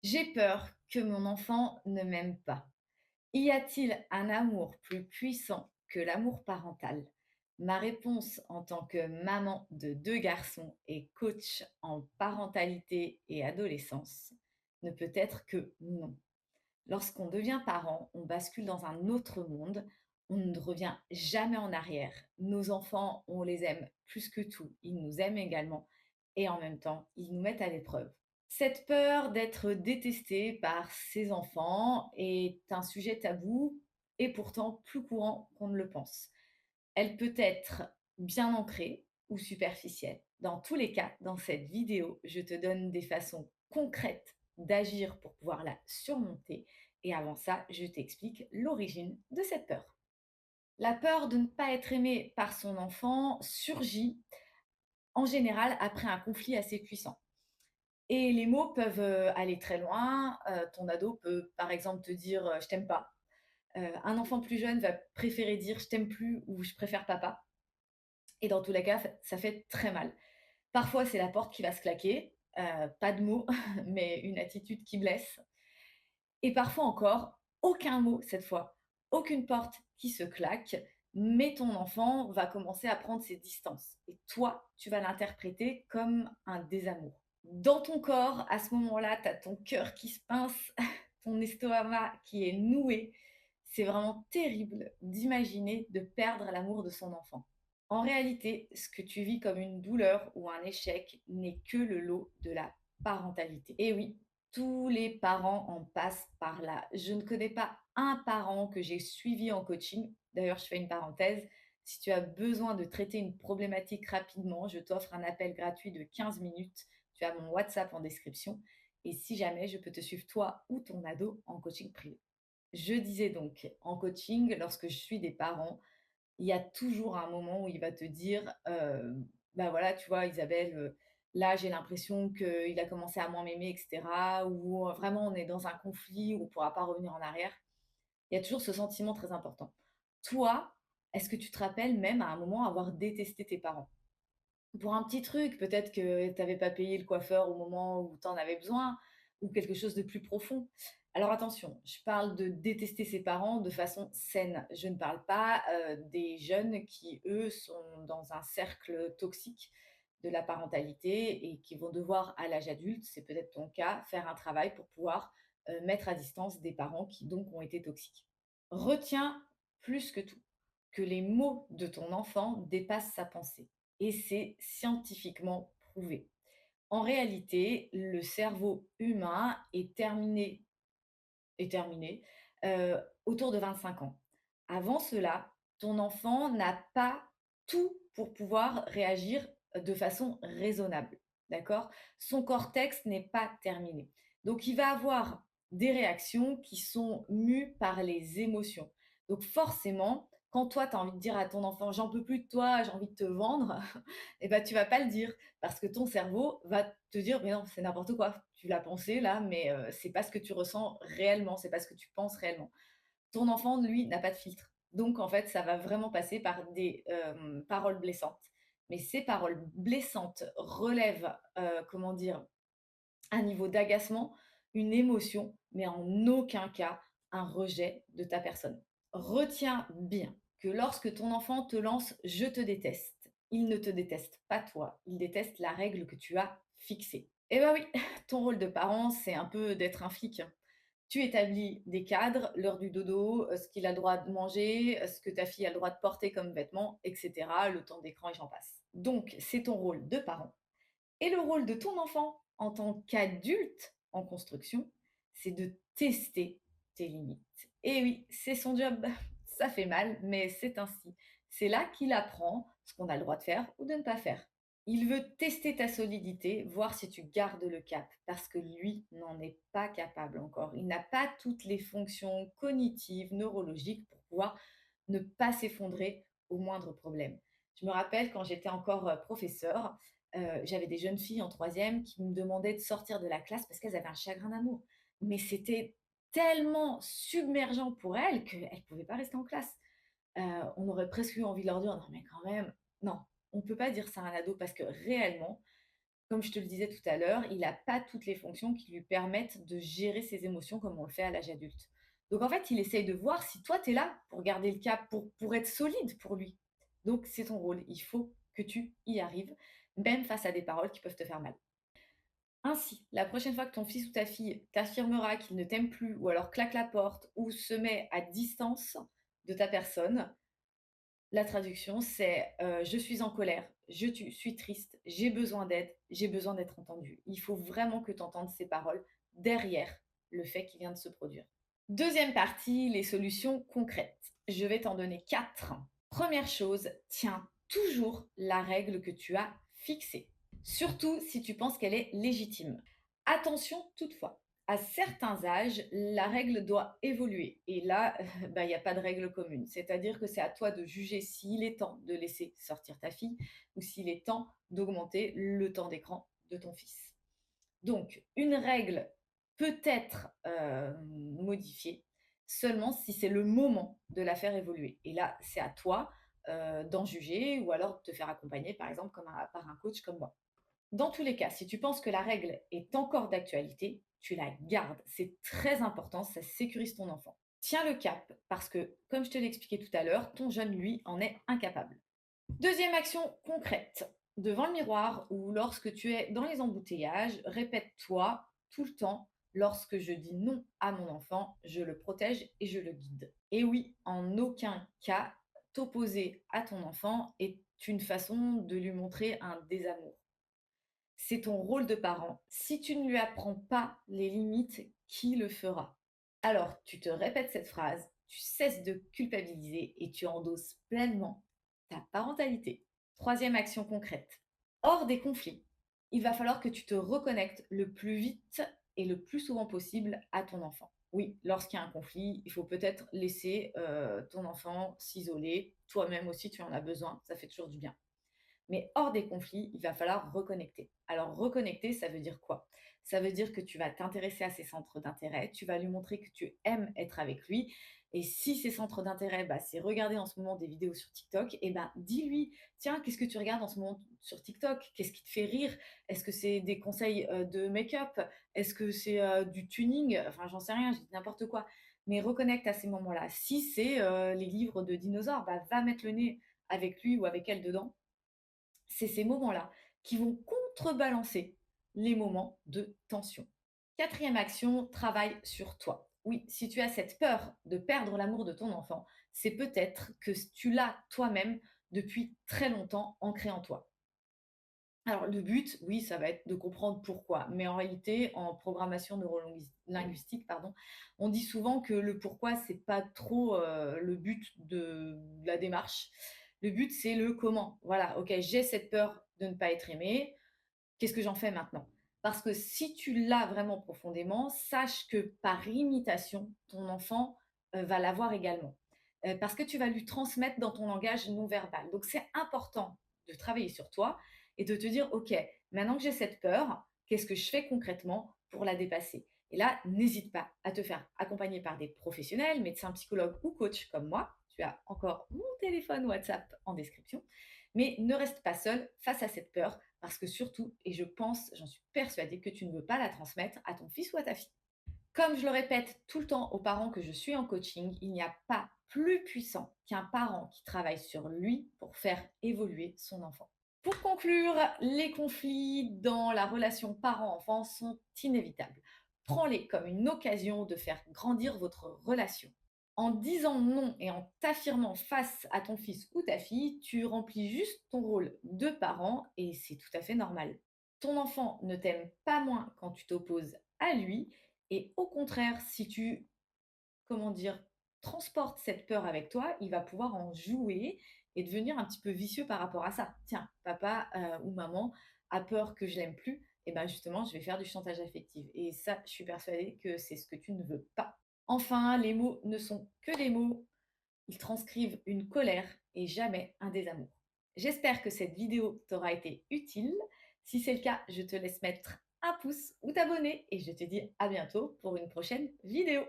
J'ai peur que mon enfant ne m'aime pas. Y a-t-il un amour plus puissant que l'amour parental? Ma réponse en tant que maman de 2 garçons et coach en parentalité et adolescence ne peut être que non. Lorsqu'on devient parent, on bascule dans un autre monde, on ne revient jamais en arrière. Nos enfants, on les aime plus que tout, ils nous aiment également et en même temps, ils nous mettent à l'épreuve. Cette peur d'être détesté par ses enfants est un sujet tabou et pourtant plus courant qu'on ne le pense. Elle peut être bien ancrée ou superficielle. Dans tous les cas, dans cette vidéo, je te donne des façons concrètes d'agir pour pouvoir la surmonter. Et avant ça, je t'explique l'origine de cette peur. La peur de ne pas être aimé par son enfant surgit en général après un conflit assez puissant. Et les mots peuvent aller très loin. Ton ado peut par exemple te dire je t'aime pas. Un enfant plus jeune va préférer dire je t'aime plus ou je préfère papa. Et dans tous les cas, ça fait très mal. Parfois, c'est la porte qui va se claquer, pas de mots, mais une attitude qui blesse. Et parfois encore, aucun mot cette fois, aucune porte qui se claque, mais ton enfant va commencer à prendre ses distances. Et toi, tu vas l'interpréter comme un désamour. Dans ton corps, à ce moment-là, tu as ton cœur qui se pince, ton estomac qui est noué. C'est vraiment terrible d'imaginer de perdre l'amour de son enfant. En réalité, ce que tu vis comme une douleur ou un échec n'est que le lot de la parentalité. Et oui, tous les parents en passent par là. Je ne connais pas un parent que j'ai suivi en coaching. D'ailleurs, je fais une parenthèse. Si tu as besoin de traiter une problématique rapidement, je t'offre un appel gratuit de 15 minutes. Tu as mon WhatsApp en description. Et si jamais, je peux te suivre toi ou ton ado en coaching privé. Je disais donc, en coaching, lorsque je suis des parents, il y a toujours un moment où il va te dire, bah, voilà, tu vois Isabelle, là j'ai l'impression qu'il a commencé à moins m'aimer et cetera ou vraiment on est dans un conflit où on ne pourra pas revenir en arrière. Il y a toujours ce sentiment très important. Toi, est-ce que tu te rappelles même à un moment avoir détesté tes parents? Pour un petit truc, peut-être que tu avais pas payé le coiffeur au moment où tu en avais besoin ou quelque chose de plus profond. Alors attention, je parle de détester ses parents de façon saine. Je ne parle pas, des jeunes qui, eux, sont dans un cercle toxique de la parentalité et qui vont devoir, à l'âge adulte, c'est peut-être ton cas, faire un travail pour pouvoir, mettre à distance des parents qui donc ont été toxiques. Retiens plus que tout que les mots de ton enfant dépassent sa pensée et c'est scientifiquement prouvé. En réalité, le cerveau humain est terminé, autour de 25 ans. Avant cela, ton enfant n'a pas tout pour pouvoir réagir de façon raisonnable, d'accord? Son cortex n'est pas terminé. Donc il va avoir des réactions qui sont mues par les émotions. Donc forcément, quand toi, tu as envie de dire à ton enfant: «J'en peux plus de toi, j'ai envie de te vendre», et ben tu vas pas le dire parce que ton cerveau va te dire: «Mais non, c'est n'importe quoi. Tu l'as pensé là, mais c'est pas ce que tu ressens réellement, c'est pas ce que tu penses réellement». Ton enfant, lui, n'a pas de filtre. Donc en fait, ça va vraiment passer par des, paroles blessantes. Mais ces paroles blessantes relèvent, comment dire? Un niveau d'agacement, une émotion, mais en aucun cas un rejet de ta personne. Retiens bien que lorsque ton enfant te lance «je te déteste», il ne te déteste pas toi, il déteste la règle que tu as fixée. Eh ben oui, ton rôle de parent, c'est un peu d'être un flic, hein. Tu établis des cadres, l'heure du dodo, ce qu'il a le droit de manger, ce que ta fille a le droit de porter comme vêtements, et cetera, le temps d'écran et j'en passe. Donc c'est ton rôle de parent et le rôle de ton enfant en tant qu'adulte en construction, c'est de tester tes limites. Et oui, c'est son job. Ça fait mal, mais c'est ainsi. C'est là qu'il apprend ce qu'on a le droit de faire ou de ne pas faire. Il veut tester ta solidité, voir si tu gardes le cap, parce que lui n'en est pas capable encore. Il n'a pas toutes les fonctions cognitives, neurologiques pour pouvoir ne pas s'effondrer au moindre problème. Je me rappelle quand j'étais encore professeure, j'avais des jeunes filles en troisième qui me demandaient de sortir de la classe parce qu'elles avaient un chagrin d'amour. Mais c'était tellement submergent pour elles qu'elles ne pouvaient pas rester en classe. On aurait presque eu envie de leur dire: «Non mais quand même, non, on ne peut pas dire ça à un ado» parce que réellement, Comme je te le disais tout à l'heure, il n'a pas toutes les fonctions qui lui permettent de gérer ses émotions comme on le fait à l'âge adulte. Donc en fait, il essaye de voir si toi, tu es là pour garder le cap, pour être solide pour lui. Donc c'est ton rôle, il faut que tu y arrives, même face à des paroles qui peuvent te faire mal. Ainsi, la prochaine fois que ton fils ou ta fille t'affirmera qu'il ne t'aime plus, ou alors claque la porte, ou se met à distance de ta personne, la traduction, c'est je suis en colère, suis triste, j'ai besoin d'aide, j'ai besoin d'être entendu. Il faut vraiment que tu entendes ces paroles derrière le fait qui vient de se produire. Deuxième partie, les solutions concrètes. Je vais t'en donner 4. Première chose, tiens toujours la règle que tu as fixée, surtout si tu penses qu'elle est légitime. Attention toutefois, à certains âges, la règle doit évoluer. Et là, bah, il n'y a pas de règle commune. C'est-à-dire que c'est à toi de juger s'il est temps de laisser sortir ta fille ou s'il est temps d'augmenter le temps d'écran de ton fils. Donc, une règle peut être modifiée seulement si c'est le moment de la faire évoluer. Et là, c'est à toi d'en juger ou alors de te faire accompagner, par exemple, par un coach comme moi. Dans tous les cas, si tu penses que la règle est encore d'actualité, tu la gardes. C'est très important, ça sécurise ton enfant. Tiens le cap parce que, comme je te l'ai expliqué tout à l'heure, ton jeune, lui, en est incapable. Deuxième action concrète. Devant le miroir ou lorsque tu es dans les embouteillages, répète-toi tout le temps: lorsque je dis non à mon enfant, je le protège et je le guide. Et oui, en aucun cas, t'opposer à ton enfant est une façon de lui montrer un désamour. C'est ton rôle de parent. Si tu ne lui apprends pas les limites, qui le fera? Alors, tu te répètes cette phrase, tu cesses de culpabiliser et tu endosses pleinement ta parentalité. Troisième action concrète. Hors des conflits, il va falloir que tu te reconnectes le plus vite et le plus souvent possible à ton enfant. Oui, lorsqu'il y a un conflit, il faut peut-être laisser ton enfant s'isoler. Toi-même aussi, tu en as besoin, ça fait toujours du bien. Mais hors des conflits, il va falloir reconnecter. Alors reconnecter, ça veut dire quoi? Ça veut dire que tu vas t'intéresser à ses centres d'intérêt, tu vas lui montrer que tu aimes être avec lui. Et si ses centres d'intérêt, bah, c'est regarder en ce moment des vidéos sur TikTok, et ben dis-lui, tiens, qu'est-ce que tu regardes en ce moment sur TikTok? Qu'est-ce qui te fait rire? Est-ce que c'est des conseils de make-up? Est-ce que c'est du tuning? Enfin, j'en sais rien, je dis n'importe quoi. Mais reconnecte à ces moments-là. Si c'est les livres de dinosaures, bah, va mettre le nez avec lui ou avec elle dedans. C'est ces moments-là qui vont contrebalancer les moments de tension. Quatrième action, travaille sur toi. Oui, si tu as cette peur de perdre l'amour de ton enfant, c'est peut-être que tu l'as toi-même depuis très longtemps ancré en toi. Alors le but, oui, ça va être de comprendre pourquoi, mais en réalité, en programmation neurolinguistique, pardon, on dit souvent que le pourquoi, c'est pas trop le but de la démarche. Le but, c'est le comment. Voilà, ok, j'ai cette peur de ne pas être aimé. Qu'est-ce que j'en fais maintenant? Parce que si tu l'as vraiment profondément, sache que par imitation, ton enfant va l'avoir également. Parce que tu vas lui transmettre dans ton langage non verbal. Donc c'est important de travailler sur toi et de te dire, OK, maintenant que j'ai cette peur, qu'est-ce que je fais concrètement pour la dépasser? Et là, n'hésite pas à te faire accompagner par des professionnels, médecins, psychologues ou coachs comme moi. Tu as encore mon téléphone WhatsApp en description. Mais ne reste pas seul face à cette peur parce que surtout, et je pense, j'en suis persuadée, que tu ne veux pas la transmettre à ton fils ou à ta fille. Comme je le répète tout le temps aux parents que je suis en coaching, il n'y a pas plus puissant qu'un parent qui travaille sur lui pour faire évoluer son enfant. Pour conclure, les conflits dans la relation parent-enfant sont inévitables. Prends-les comme une occasion de faire grandir votre relation. En disant non et en t'affirmant face à ton fils ou ta fille, tu remplis juste ton rôle de parent et c'est tout à fait normal. Ton enfant ne t'aime pas moins quand tu t'opposes à lui et au contraire, si tu, comment dire, transportes cette peur avec toi, il va pouvoir en jouer et devenir un petit peu vicieux par rapport à ça. Tiens, papa ou maman a peur que je l'aime plus, et ben justement, je vais faire du chantage affectif. Et ça, je suis persuadée que c'est ce que tu ne veux pas. Enfin, les mots ne sont que des mots. Ils transcrivent une colère et jamais un désamour. J'espère que cette vidéo t'aura été utile. Si c'est le cas, je te laisse mettre un pouce ou t'abonner et je te dis à bientôt pour une prochaine vidéo.